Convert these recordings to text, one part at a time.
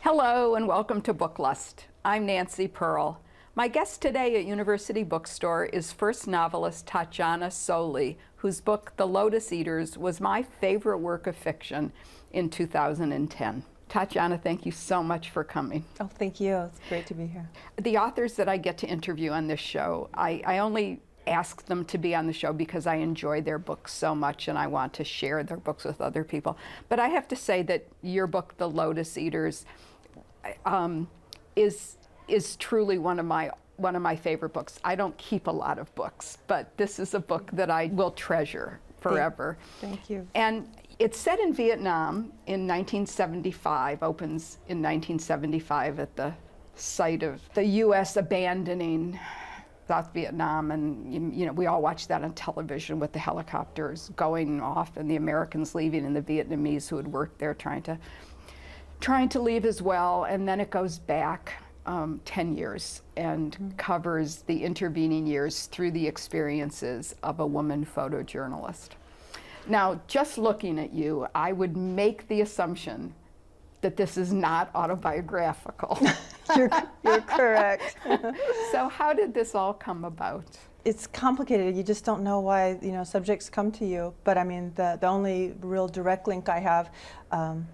Hello and welcome to Book Lust. I'm Nancy Pearl. My guest today at University Bookstore is first novelist Tatjana Soli, whose book, The Lotus Eaters, was my favorite work of fiction in 2010. Tatjana, thank you so much for coming. Oh, thank you. It's great to be here. The authors that I get to interview on this show, I only ask them to be on the show because I enjoy their books so much and I want to share their books with other people. But I have to say that your book, The Lotus Eaters, is truly one of my favorite books. I don't keep a lot of books, but this is a book that I will treasure forever. Thank you. And it's set in Vietnam in 1975, opens in 1975 at the site of the U.S. abandoning South Vietnam, and you know, we all watched that on television with the helicopters going off and the Americans leaving and the Vietnamese who had worked there trying to leave as well. And then it goes back 10 years and covers the intervening years through the experiences of a woman photojournalist. Now, just looking at you, I would make the assumption that this is not autobiographical. You're correct. So how did this all come about? It's complicated. You just don't know why, subjects come to you. But I mean, the only real direct link I have,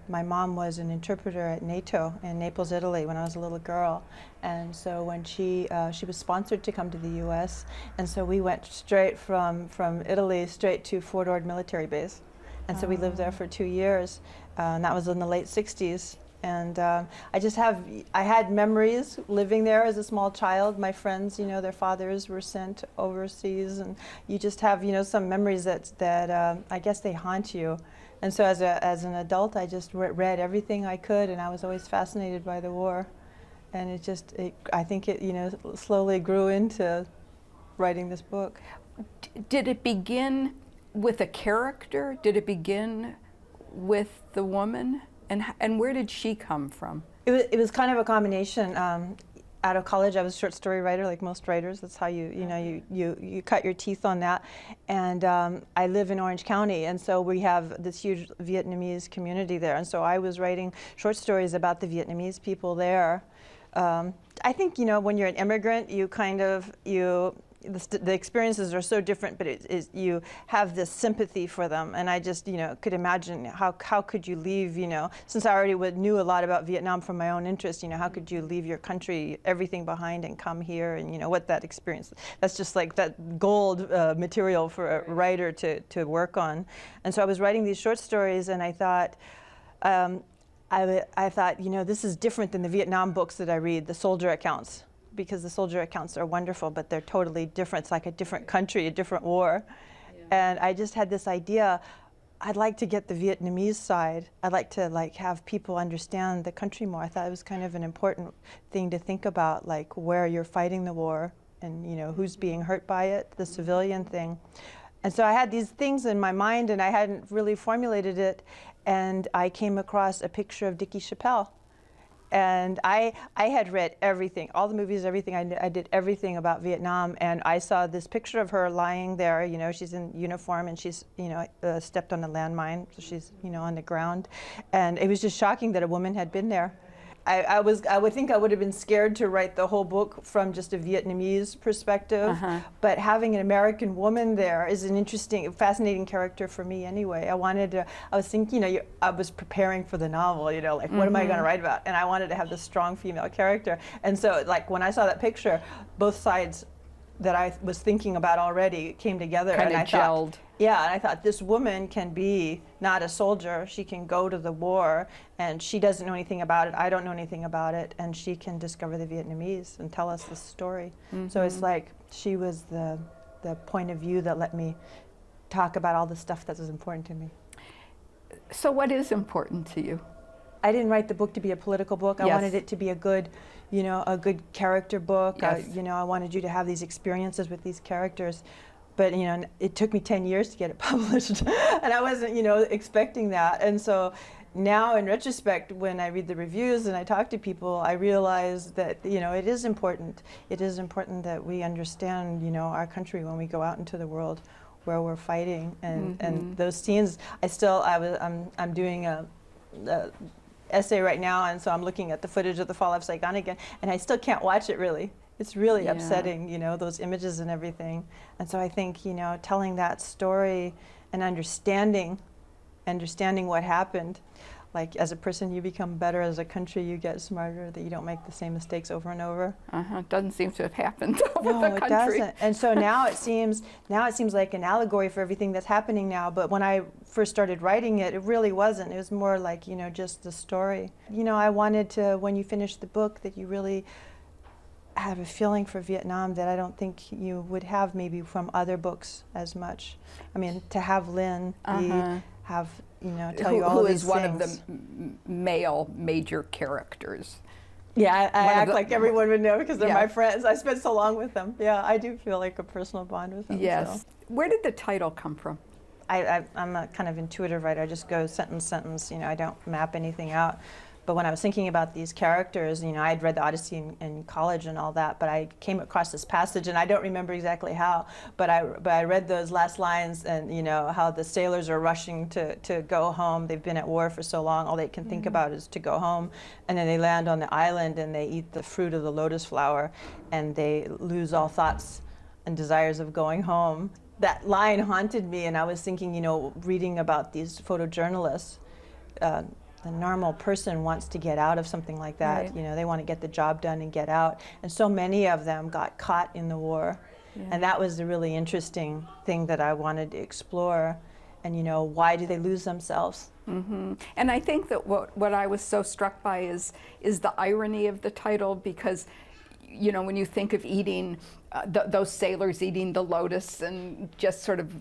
my mom was an interpreter at NATO in Naples, Italy, when I was a little girl. And so when she was sponsored to come to the U.S., and so we went straight from Italy straight to Fort Ord military base. And so we lived there for 2 years, and that was in the late 60s. And I had memories living there as a small child. My friends, their fathers were sent overseas, and you just have, some memories that I guess they haunt you. And so as an adult, I just read everything I could, and I was always fascinated by the war. And I think it, slowly grew into writing this book. Did it begin with a character? Did it begin with the woman? And where did she come from? It was kind of a combination. Out of college, I was a short story writer, like most writers. That's how you cut your teeth on that. And I live in Orange County, and so we have this huge Vietnamese community there. And so I was writing short stories about the Vietnamese people there. I think when you're an immigrant, the experiences are so different, but you have this sympathy for them, and I just could imagine how could you leave, since I already knew a lot about Vietnam from my own interest, how could you leave your country, everything behind, and come here, and what that experience, that's just like that gold material for a writer to work on. And so I was writing these short stories, and I thought this is different than the Vietnam books that I read, the soldier accounts, because the soldier accounts are wonderful, but they're totally different. It's like a different country, a different war. Yeah. And I just had this idea, I'd like to get the Vietnamese side. I'd like to have people understand the country more. I thought it was kind of an important thing to think about, like where you're fighting the war and who's being hurt by it, the civilian thing. And so I had these things in my mind and I hadn't really formulated it, and I came across a picture of Dickie Chappelle. And I had read everything, all the movies, everything. I did everything about Vietnam, and I saw this picture of her lying there. She's in uniform, and she's stepped on a landmine, so she's on the ground, and it was just shocking that a woman had been there. I would think I would have been scared to write the whole book from just a Vietnamese perspective, but having an American woman there is an interesting, fascinating character for me anyway. I was thinking, I was preparing for the novel, what am I going to write about? And I wanted to have this strong female character. And so, when I saw that picture, both sides that I was thinking about already came together. Kind of gelled. Yeah, and I thought this woman can be not a soldier. She can go to the war, and she doesn't know anything about it. I don't know anything about it, and she can discover the Vietnamese and tell us the story. So it's like she was the point of view that let me talk about all the stuff that was important to me. So what is important to you? I didn't write the book to be a political book. Yes. I wanted it to be a good character book. Yes. I wanted you to have these experiences with these characters. But it took me 10 years to get it published, and I wasn't expecting that. And so now, in retrospect, when I read the reviews and I talk to people, I realize that it is important. It is important that we understand our country when we go out into the world, where we're fighting, and those scenes. I'm doing essay right now, and so I'm looking at the footage of the fall of Saigon again, and I still can't watch it really. It's really upsetting, you know, those images and everything. And so I think, you know, telling that story and understanding what happened, like as a person you become better, as a country you get smarter, that you don't make the same mistakes over and over. It doesn't seem to have happened over No, the country. it doesn't. And so now it seems like an allegory for everything that's happening now. But when I first started writing it, it really wasn't. It was more like, you know, just the story. You know, I wanted to, when you finish the book, that you really have a feeling for Vietnam that I don't think you would have maybe from other books as much. I mean, to have Lin have, you know, tell you all who of these is one things. of the male major characters. Yeah, I One of act the- like everyone would know because they're Yeah. my friends. I spent so long with them. Yeah, I do feel like a personal bond with them. Yes. So. Where did the title come from? I'm a kind of intuitive writer. I just go sentence, you know, I don't map anything out. But when I was thinking about these characters, you know, I had read the Odyssey in college and all that, but I came across this passage, and I don't remember exactly how, but I read those last lines, and, you know, how the sailors are rushing to go home. They've been at war for so long, all they can think about is to go home. And then they land on the island, and they eat the fruit of the lotus flower, and they lose all thoughts and desires of going home. That line haunted me, and I was thinking, you know, reading about these photojournalists, the normal person wants to get out of something like that. Right. You know, they want to get the job done and get out. And so many of them got caught in the war. Yeah. And that was the really interesting thing that I wanted to explore. And, you know, why do they lose themselves? And I think that what I was so struck by is the irony of the title, because, you know, when you think of eating, those sailors eating the lotus and just sort of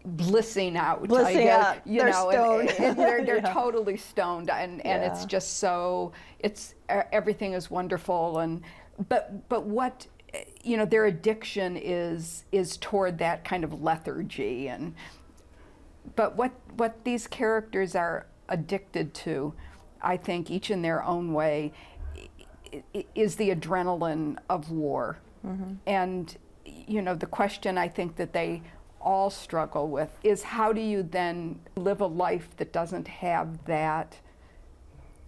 blissing out. I Blissing guess, out. you They're know, stoned. and they're Yeah. totally stoned, and it's Yeah. just so, everything is wonderful, and but what, you know, their addiction is toward that kind of lethargy, and but what these characters are addicted to, I think, each in their own way, is the adrenaline of war. And, you know, the question I think that they all struggle with is, how do you then live a life that doesn't have that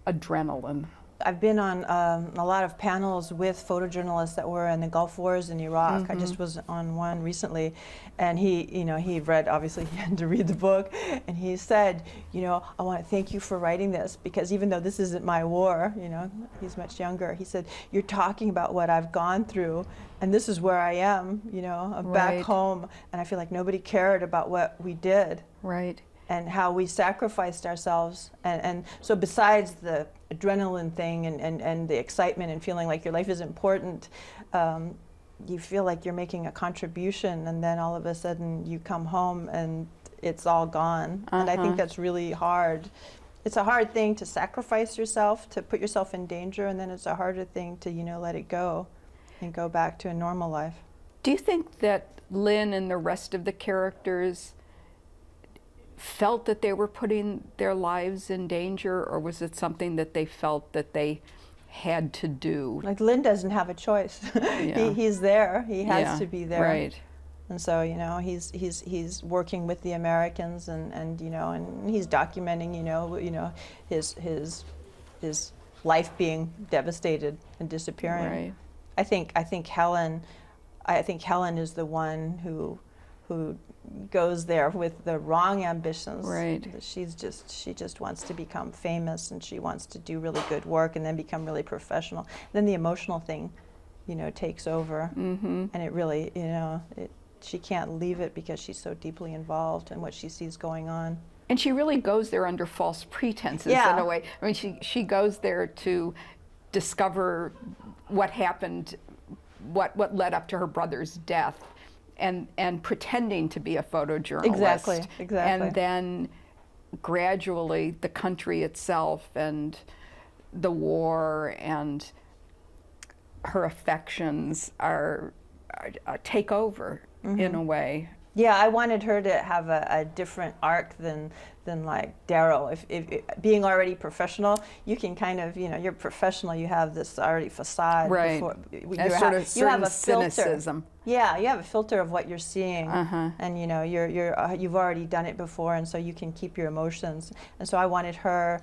adrenaline? I've been on a lot of panels with photojournalists that were in the Gulf Wars in Iraq. I just was on one recently, and he, you know, he read, obviously he had to read the book, and he said, you know, I want to thank you for writing this, because even though this isn't my war, you know, he's much younger, he said, you're talking about what I've gone through, and this is where I am, you know, I'm back Right. home, and I feel like nobody cared about what we did. Right. And how we sacrificed ourselves. And so besides the adrenaline thing and the excitement and feeling like your life is important, you feel like you're making a contribution, and then all of a sudden you come home and it's all gone. And I think that's really hard. It's a hard thing to sacrifice yourself, to put yourself in danger, and then it's a harder thing to, you know, let it go and go back to a normal life. Do you think that Lin and the rest of the characters felt that they were putting their lives in danger, or was it something that they felt that they had to do? Like, Lin doesn't have a choice. Yeah. He's there. He has Yeah, to be there. Right. And so, you know, he's working with the Americans, and you know, and he's documenting, you know, his life being devastated and disappearing. Right. I think Helen is the one who goes there with the wrong ambitions. Right. She just wants to become famous, and she wants to do really good work and then become really professional. Then the emotional thing, you know, takes over, and it really, you know, she can't leave it because she's so deeply involved in what she sees going on. And she really goes there under false pretenses, Yeah. in a way. I mean, she goes there to discover what happened, what led up to her brother's death, and pretending to be a photojournalist. Exactly. And then gradually the country itself and the war and her affections are take over in a way. Yeah, I wanted her to have a different arc than like Daryl. If being already professional, you can kind of, you know, you're professional. You have this already facade. Right. Before, A sort of you have certain a filter. cynicism. Yeah, you have a filter of what you're seeing, Uh-huh. and you know you've already done it before, and so you can keep your emotions. And so I wanted her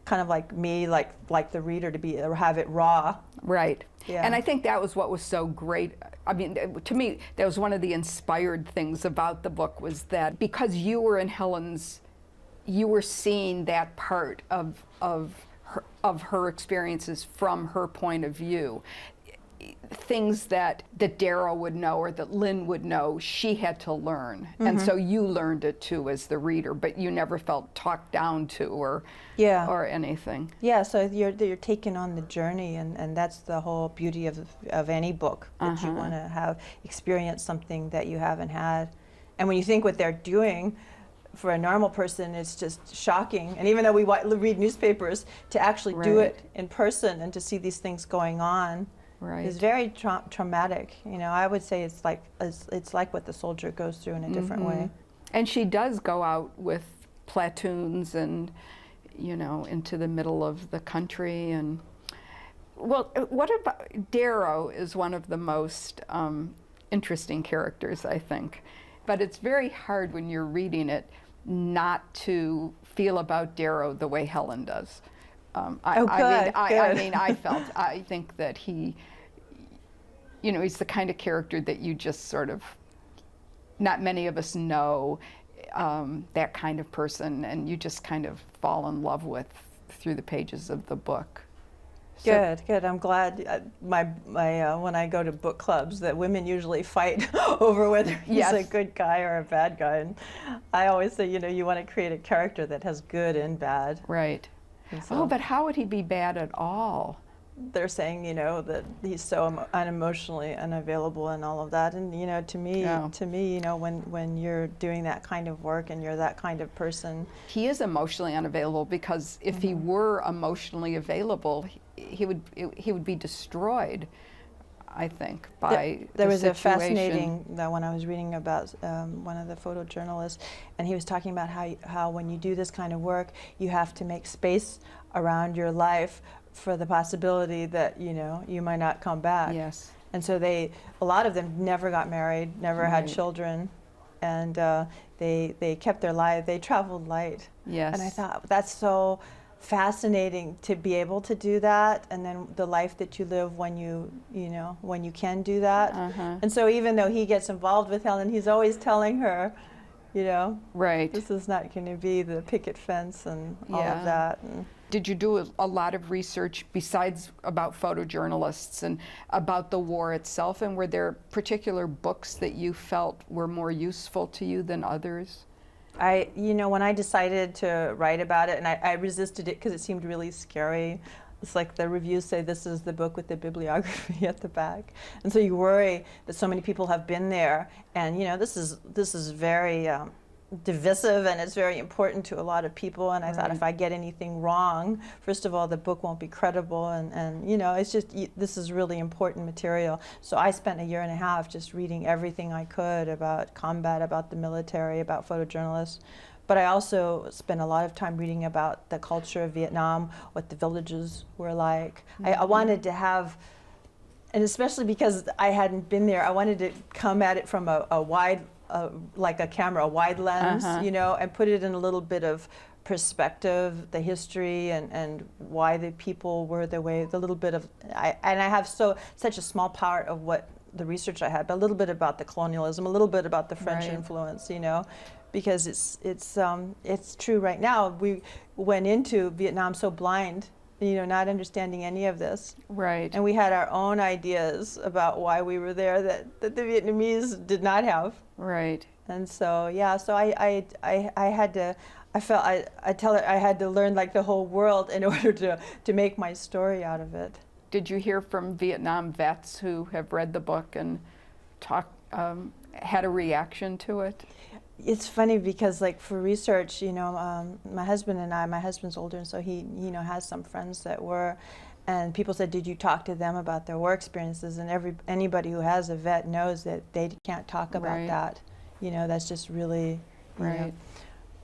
kind of like me, like the reader, to be or have it raw. Right. Yeah. And I think that was what was so great. I mean, to me, that was one of the inspired things about the book, was that because you were in Helen's, you were seeing that part of her experiences from her point of view. Things that Darrow would know or that Lynn would know, she had to learn. And so you learned it too as the reader, but you never felt talked down to or anything. Yeah, so you're taken on the journey, and that's the whole beauty of any book, that you want to have experienced something that you haven't had. And when you think what they're doing, for a normal person, it's just shocking. And even though we read newspapers, to actually do it in person and to see these things going on is very traumatic. You know, I would say it's like what the soldier goes through in a different way. And she does go out with platoons and, you know, into the middle of the country. And well, what about Darrow is one of the most interesting characters, I think. But it's very hard when you're reading it not to feel about Darrow the way Helen does. I think that he, you know, he's the kind of character that you just sort of, not many of us know that kind of person, and you just kind of fall in love with through the pages of the book. So, Good. I'm glad my when I go to book clubs that women usually fight over whether he's a good guy or a bad guy. And I always say, you know, you want to create a character that has good and bad. Right. And so but how would he be bad at all? They're saying, you know, that he's so unemotionally unavailable and all of that. And, you know, to me, you know, when you're doing that kind of work and you're that kind of person. He is emotionally unavailable, because if he were emotionally available, he would be destroyed, I think, by there the was situation. a fascinating, when I was reading about one of the photojournalists, and he was talking about how when you do this kind of work, you have to make space around your life for the possibility that, you know, you might not come back. Yes. And so a lot of them never got married, never had children, and they kept their life. They traveled light. Yes. And I thought, that's so fascinating to be able to do that, and then the life that you live when you can do that. And so even though he gets involved with Helen, he's always telling her, you know, this is not going to be the picket fence and all of that. And did you do a lot of research besides about photojournalists and about the war itself? And were there particular books that you felt were more useful to you than others? You know, when I decided to write about it, and I resisted it because it seemed really scary. It's like the reviews say this is the book with the bibliography at the back. And so you worry that so many people have been there, and you know, this is very divisive, and it's very important to a lot of people. And I thought, if I get anything wrong, first of all, the book won't be credible, and you know, it's just, this is really important material. So I spent a year and a half just reading everything I could about combat, about the military, about photojournalists. But I also spent a lot of time reading about the culture of Vietnam, what the villages were like. I wanted to have, and especially because I hadn't been there, I wanted to come at it from a wide, like a camera, a wide lens, you know, and put it in a little bit of perspective, the history and why the people were the way, the little bit of, I have such a small part of what the research I had, but a little bit about the colonialism, a little bit about the French influence, you know, because it's true right now. We went into Vietnam so blind, you know, not understanding any of this. Right. And we had our own ideas about why we were there that the Vietnamese did not have. Right. And so, yeah, so I had to, I had to learn like the whole world in order to make my story out of it. Did you hear from Vietnam vets who have read the book and had a reaction to it? It's funny because, like, for research, you know, my husband and I, my husband's older, and so he, you know, has some friends that were, and people said, did you talk to them about their war experiences? And anybody who has a vet knows that they can't talk about that. You know, that's just really, you know.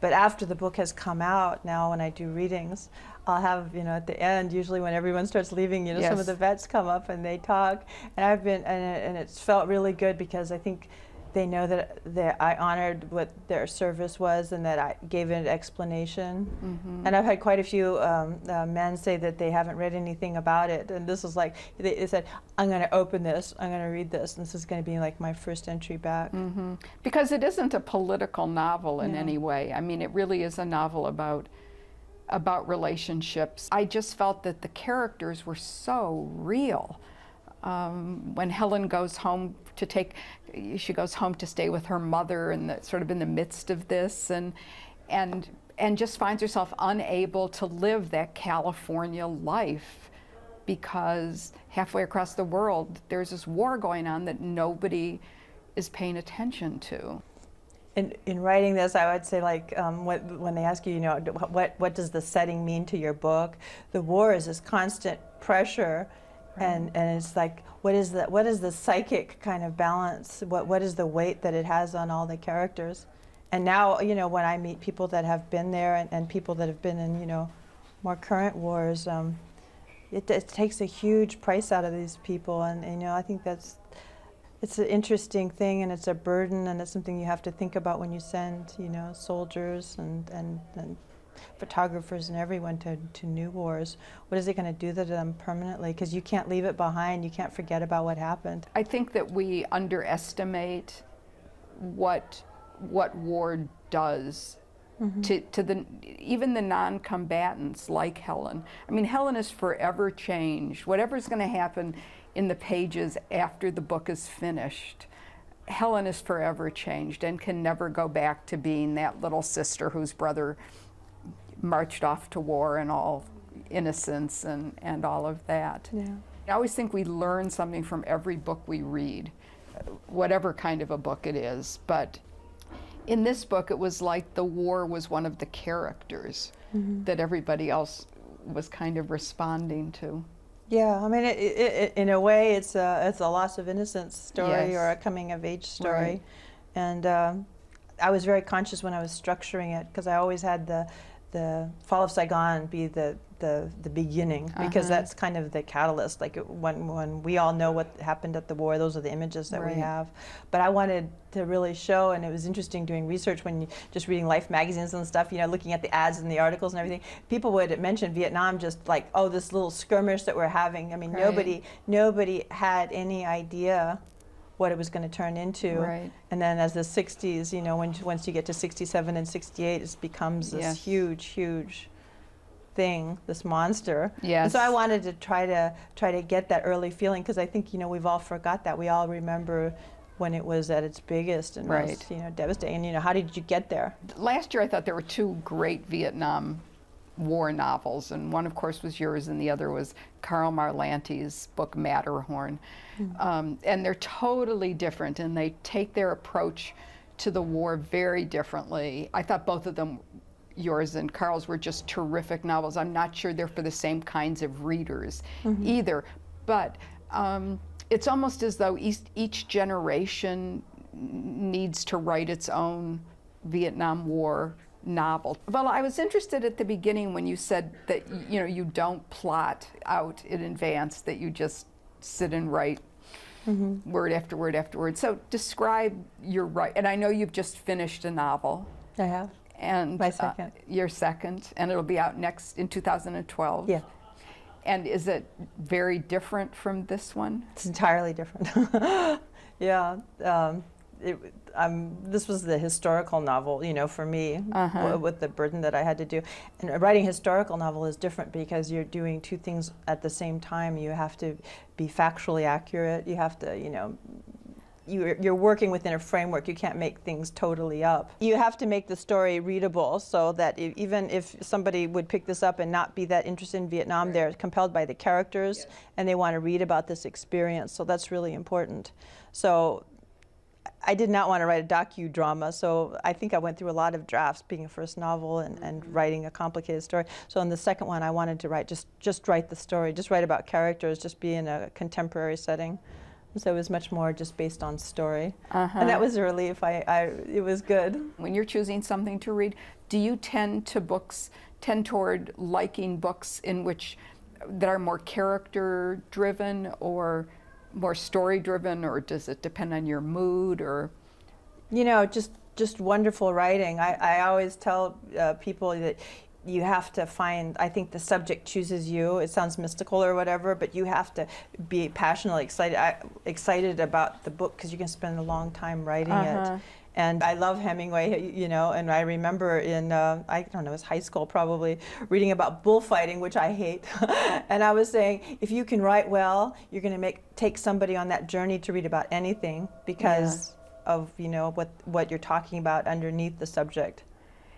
But after the book has come out, now when I do readings, I'll have, you know, at the end, usually when everyone starts leaving, you know, some of the vets come up and they talk. And I've been, and it's felt really good because I think, they know that I honored what their service was and that I gave an explanation. And I've had quite a few men say that they haven't read anything about it. And this was like, they said, I'm going to open this, I'm going to read this, and this is going to be like my first entry back. Because it isn't a political novel in No. any way. I mean, it really is a novel about relationships. I just felt that the characters were so real. When Helen goes home she goes home to stay with her mother, and sort of in the midst of this, and just finds herself unable to live that California life because halfway across the world there's this war going on that nobody is paying attention to. In writing this, I would say, like, when they ask you, you know, what does the setting mean to your book? The war is this constant pressure, and it's like, what is the psychic kind of balance? What is the weight that it has on all the characters? And now, you know, when I meet people that have been there and people that have been in, you know, more current wars, it takes a huge price out of these people, and you know, I think it's an interesting thing, and it's a burden, and it's something you have to think about when you send, you know, soldiers and photographers and everyone to new wars. What is it going to do to them permanently? Because you can't leave it behind. You can't forget about what happened. I think that we underestimate what war does to even the non-combatants like Helen. I mean, Helen is forever changed. Whatever's going to happen in the pages after the book is finished, Helen is forever changed and can never go back to being that little sister whose brother marched off to war in all innocence and all of that. Yeah. I always think we learn something from every book we read, whatever kind of a book it is. But in this book, it was like the war was one of the characters that everybody else was kind of responding to. Yeah, I mean, in a way, it's a loss of innocence story, Yes. or a coming of age story. Right. And I was very conscious when I was structuring it, because I always had the fall of Saigon be the beginning, because that's kind of the catalyst. Like when we all know what happened at the war, those are the images that we have. But I wanted to really show, and it was interesting doing research when you just reading Life magazines and stuff, you know, looking at the ads and the articles and everything. People would mention Vietnam just like, oh, this little skirmish that we're having. I mean, nobody had any idea what it was going to turn into. Right. And then as the 60s, you know, once you get to 67 and 68, it becomes this huge thing, this monster. Yes. And so I wanted to try to get that early feeling, because I think, you know, we've all forgot that. We all remember when it was at its biggest and most, you know, devastating. And, you know, how did you get there? Last year, I thought there were two great Vietnam War novels, and one, of course, was yours, and the other was Karl Marlante's book Matterhorn. And they're totally different, and they take their approach to the war very differently. I thought both of them, yours and Karl's, were just terrific novels. I'm not sure they're for the same kinds of readers either, but it's almost as though each generation needs to write its own Vietnam War novel. Well, I was interested at the beginning when you said that, you know, you don't plot out in advance, that you just sit and write word after word after word. So describe your and I know you've just finished a novel. I have. And my second. Your second, and it'll be out next in 2012. Yeah. And is it very different from this one? It's entirely different. Yeah. This was the historical novel, you know, for me, with the burden that I had to do. And writing a historical novel is different because you're doing two things at the same time. You have to be factually accurate. You have to, you know, you're working within a framework. You can't make things totally up. You have to make the story readable so that even if somebody would pick this up and not be that interested in Vietnam, they're compelled by the characters and they want to read about this experience. So that's really important. So I did not want to write a docudrama, so I think I went through a lot of drafts, being a first novel and writing a complicated story. So in the second one, I wanted to write just write the story, just write about characters, just be in a contemporary setting. So it was much more just based on story, and that was a relief. It was good. When you're choosing something to read, do you tend toward liking books that are more character-driven or more story-driven, or does it depend on your mood? Or You know, just wonderful writing. I always tell people that you have to find, I think the subject chooses you. It sounds mystical or whatever, but you have to be passionately excited about the book because you can spend a long time writing it. And I love Hemingway, you know, and I remember in, I don't know, it was high school probably, reading about bullfighting, which I hate. And I was saying, if you can write well, you're going to take somebody on that journey to read about anything because of, you know, what you're talking about underneath the subject.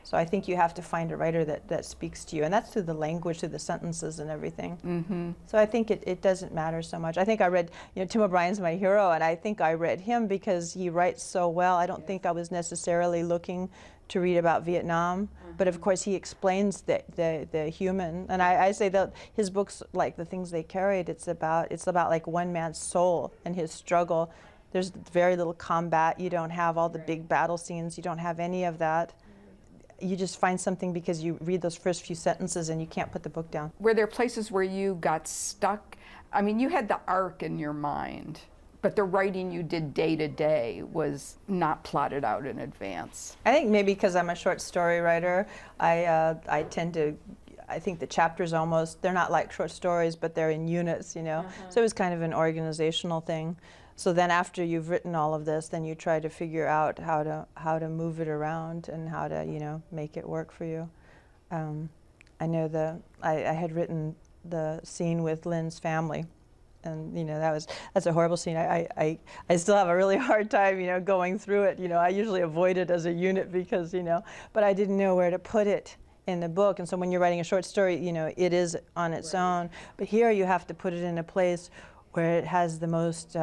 So I think you have to find a writer that speaks to you, and that's through the language, through the sentences and everything. So I think it doesn't matter so much. I think I read, you know, Tim O'Brien's my hero, and I think I read him because he writes so well. I don't think I was necessarily looking to read about Vietnam, but of course he explains the human, and I say that his books, like the things they carried, it's about like one man's soul and his struggle. There's very little combat. You don't have all the big battle scenes. You don't have any of that. You just find something because you read those first few sentences and you can't put the book down. Were there places where you got stuck? I mean, you had the arc in your mind, but the writing you did day to day was not plotted out in advance. I think maybe because I'm a short story writer, I tend to, I think the chapters almost, they're not like short stories, but they're in units, you know. So it was kind of an organizational thing. So then after you've written all of this, then you try to figure out how to move it around and how to, you know, make it work for you. I know I had written the scene with Lynn's family, and you know that's a horrible scene. I still have a really hard time, you know, going through it. You know, I usually avoid it as a unit because, you know, but I didn't know where to put it in the book. And so when you're writing a short story, you know, it is on its own. But here you have to put it in a place where it has the most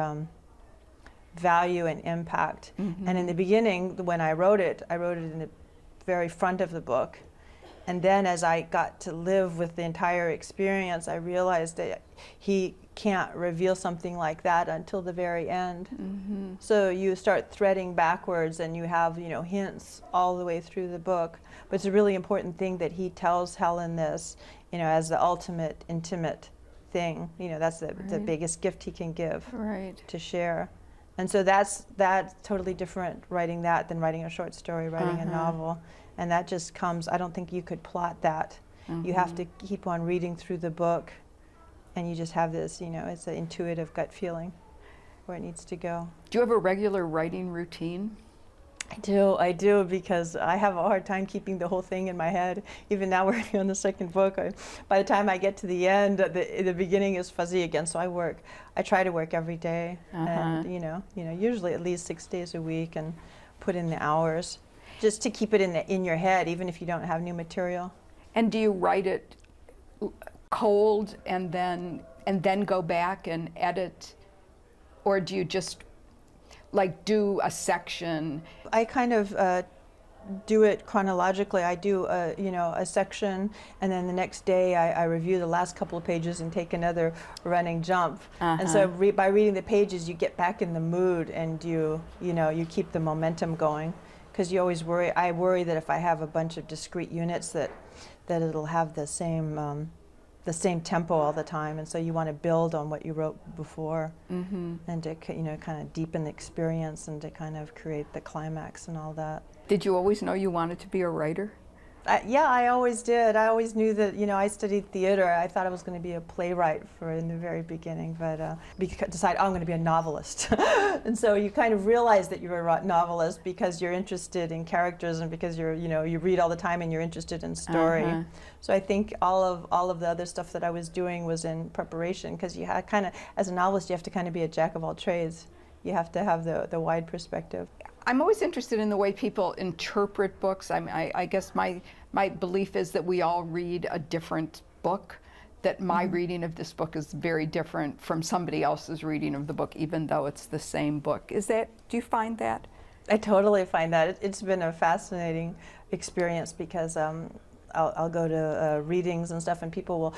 value and impact. And in the beginning, when I wrote it in the very front of the book. And then as I got to live with the entire experience, I realized that he can't reveal something like that until the very end. So you start threading backwards and you have, you know, hints all the way through the book. But it's a really important thing that he tells Helen this, you know, as the ultimate intimate thing. You know, that's the biggest gift he can give to share. And so that's totally different, writing that, than writing a short story, writing a novel. And that just comes, I don't think you could plot that. You have to keep on reading through the book, and you just have this, you know, it's an intuitive gut feeling where it needs to go. Do you have a regular writing routine? I do, because I have a hard time keeping the whole thing in my head. Even now working on the second book, by the time I get to the end, the beginning is fuzzy again. So I try to work every day, and you know, usually at least 6 days a week, and put in the hours, just to keep it in your head, even if you don't have new material. And do you write it cold and then go back and edit, or do you just like do a section? I kind of do it chronologically. I do you know, a section, and then the next day I review the last couple of pages and take another running jump. And so by reading the pages, you get back in the mood, and you know, you keep the momentum going, because you always worry. I worry that if I have a bunch of discrete units that it'll have the same tempo all the time, and so you want to build on what you wrote before, and to, you know, kind of deepen the experience and to kind of create the climax and all that. Did you always know you wanted to be a writer? Yeah, I always did. I always knew that, you know, I studied theater. I thought I was going to be a playwright in the very beginning, but decided, I'm going to be a novelist. And so you kind of realize that you're a novelist because you're interested in characters, and because you read all the time and you're interested in story. So I think all of the other stuff that I was doing was in preparation, because you had kind of, as a novelist, you have to kind of be a jack of all trades. You have to have the wide perspective. I'm always interested in the way people interpret books. I guess my belief is that we all read a different book, that my reading of this book is very different from somebody else's reading of the book, even though it's the same book. Do you find that? I totally find that. It's been a fascinating experience, because I'll go to readings and stuff, and people will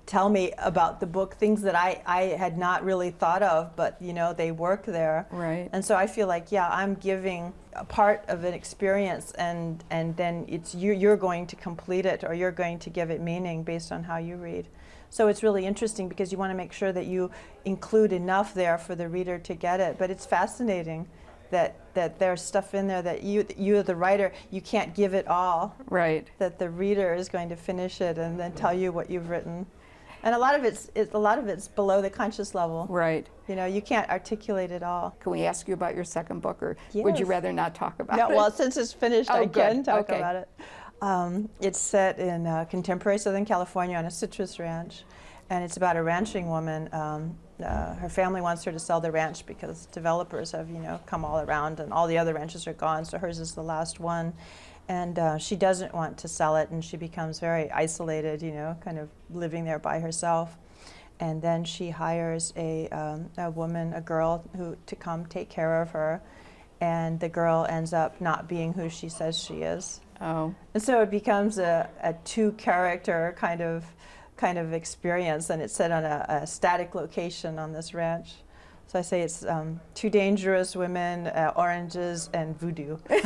tell me about the book, things that I had not really thought of, but you know, they work there. Right. And so I feel like, yeah, I'm giving a part of an experience, and then it's you're going to complete it, or you're going to give it meaning based on how you read. So it's really interesting, because you want to make sure that you include enough there for the reader to get it. But it's fascinating that there's stuff in there that you, the writer, you can't give it all. Right. That the reader is going to finish it and then tell you what you've written. And a lot of it's below the conscious level. Right. You know, you can't articulate it all. Can we ask you about your second book, or would you Yes. rather not talk about No, it? well, since it's finished, Oh, I can good. talk Okay. about it. It's set in contemporary Southern California on a citrus ranch, and it's about a ranching woman. Her family wants her to sell the ranch because developers have, come all around, and all the other ranches are gone, so hers is the last one. And she doesn't want to sell it, and she becomes very isolated, kind of living there by herself. And then she hires a woman, a girl, to come take care of her. And the girl ends up not being who she says she is. Oh. And so it becomes a two-character kind of experience, and it's set on a static location on this ranch. So I say it's two dangerous women, oranges, and voodoo. But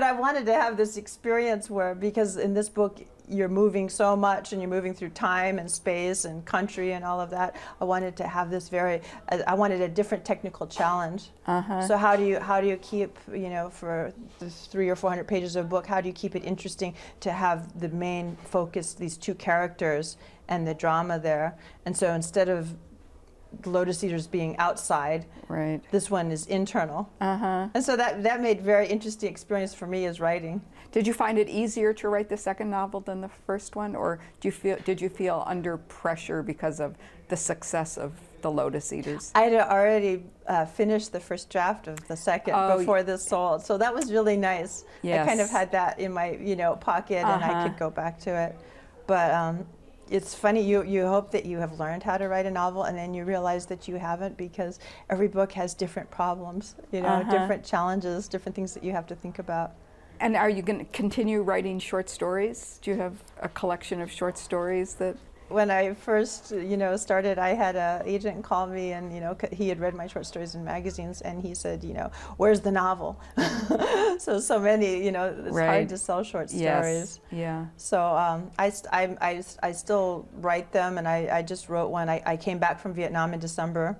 I wanted to have this experience because in this book you're moving so much, and you're moving through time and space and country and all of that. I wanted to have this I wanted a different technical challenge. Uh-huh. So how do you keep, for the 300 or 400 pages of a book, how do you keep it interesting to have the main focus, these two characters and the drama there? And so instead of Lotus Eaters being outside, Right. this one is internal. Uh-huh. And so that made very interesting experience for me as writing. Did you find it easier to write the second novel than the first one, or did you feel under pressure because of the success of the Lotus Eaters? I had already finished the first draft of the second before this sold, so that was really nice. Yes. I kind of had that in my pocket, and I could go back to it. But it's funny, you hope that you have learned how to write a novel, and then you realize that you haven't, because every book has different problems, different challenges, different things that you have to think about. And are you going to continue writing short stories? Do you have a collection of short stories that... When I first, started, I had an agent call me, and he had read my short stories in magazines, and he said, where's the novel? so many, it's Right. hard to sell short stories. Yes. Yeah. So I still write them, and I just wrote one. I came back from Vietnam in December,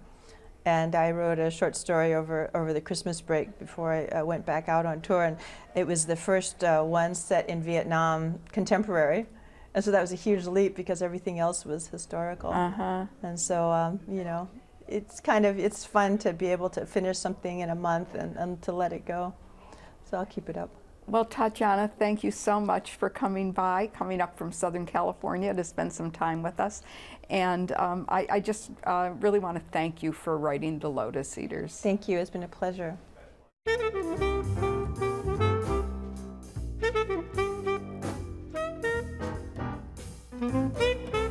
and I wrote a short story over the Christmas break before I went back out on tour, and it was the first one set in Vietnam, contemporary. And so that was a huge leap because everything else was historical. Uh-huh. And so, it's fun to be able to finish something in a month and to let it go. So I'll keep it up. Well, Tatjana, thank you so much for coming up from Southern California to spend some time with us. And I just really want to thank you for writing The Lotus Eaters. Thank you. It's been a pleasure. Thank you.